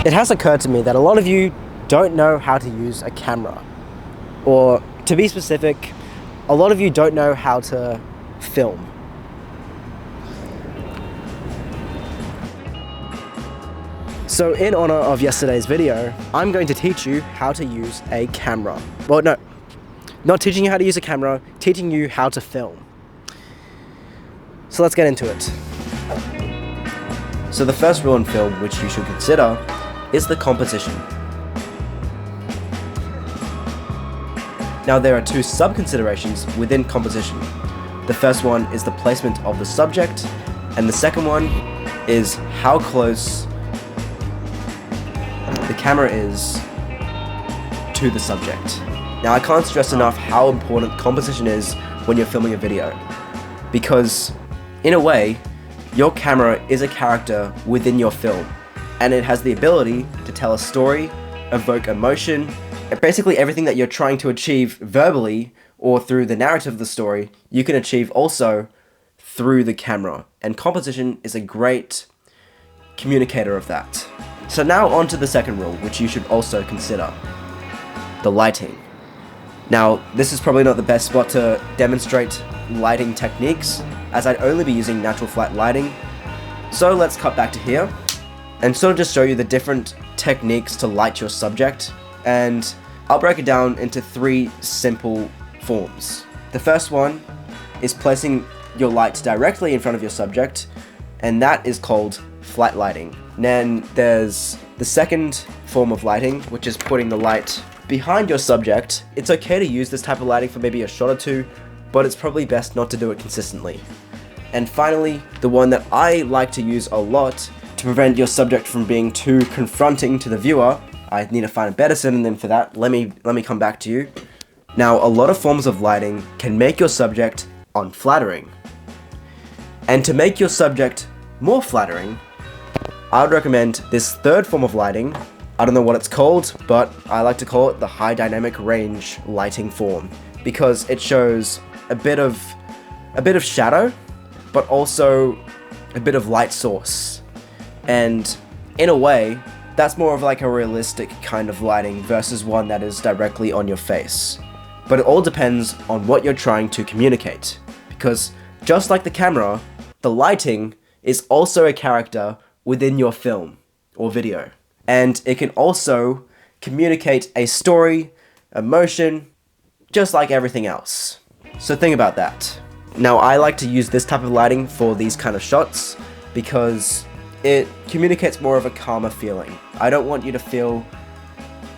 It has occurred to me that a lot of you don't know how to use a camera. Or, to be specific, a lot of you don't know how to film. So in honor of yesterday's video, I'm going to teach you how to use a camera. Well, no, not teaching you how to use a camera, teaching you how to film. So let's get into it. So the first rule in film which you should consider is the composition. Now there are two sub-considerations within composition. The first one is the placement of the subject, and the second one is how close the camera is to the subject. Now I can't stress enough how important composition is when you're filming a video, because in a way, your camera is a character within your film, and it has the ability to tell a story, evoke emotion, and basically everything that you're trying to achieve verbally or through the narrative of the story, you can achieve also through the camera, and composition is a great communicator of that. So now on to the second rule, which you should also consider, the lighting. Now, this is probably not the best spot to demonstrate lighting techniques, as I'd only be using natural flat lighting. So let's cut back to here, and sort of just show you the different techniques to light your subject, and I'll break it down into three simple forms. The first one is placing your light directly in front of your subject, and that is called flat lighting. Then there's the second form of lighting, which is putting the light behind your subject. It's okay to use this type of lighting for maybe a shot or two, but it's probably best not to do it consistently. And finally, the one that I like to use a lot to prevent your subject from being too confronting to the viewer. I need to find a better synonym for that. Let me come back to you. Now, a lot of forms of lighting can make your subject unflattering. And to make your subject more flattering, I would recommend this third form of lighting. I don't know what it's called, but I like to call it the high dynamic range lighting form, because it shows a bit of shadow, but also a bit of light source. And in a way, that's more of like a realistic kind of lighting versus one that is directly on your face. But it all depends on what you're trying to communicate, because just like the camera, the lighting is also a character within your film or video. And it can also communicate a story, emotion, just like everything else. So think about that. Now I like to use this type of lighting for these kind of shots because it communicates more of a calmer feeling. I don't want you to feel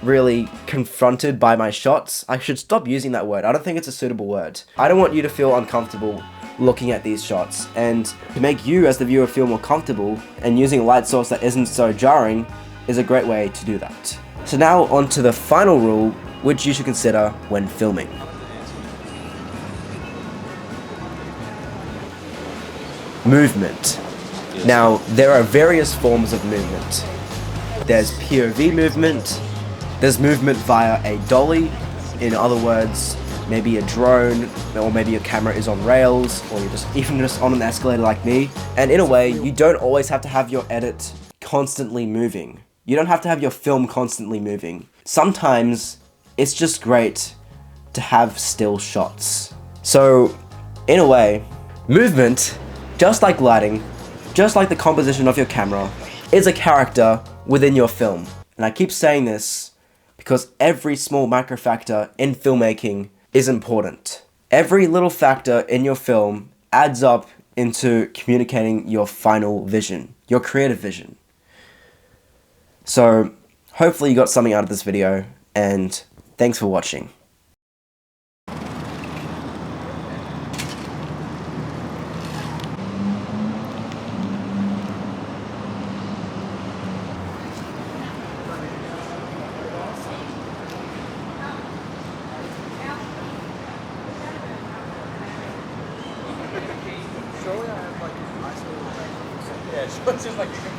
really confronted by my shots. I should stop using that word. I don't think it's a suitable word. I don't want you to feel uncomfortable looking at these shots, and to make you as the viewer feel more comfortable, and using a light source that isn't so jarring is a great way to do that. So now on to the final rule, which you should consider when filming. Movement. Now, there are various forms of movement. There's POV movement, there's movement via a dolly, in other words, maybe a drone, or maybe your camera is on rails, or you're even just on an escalator like me. And in a way, you don't always have to have your edit constantly moving. You don't have to have your film constantly moving. Sometimes, it's just great to have still shots. So, in a way, movement, just like lighting, just like the composition of your camera, is a character within your film. And I keep saying this because every small micro factor in filmmaking is important. Every little factor in your film adds up into communicating your final vision, your creative vision. So, hopefully you got something out of this video, and thanks for watching. Surely I have like isolated. Yeah, so it's just like a complete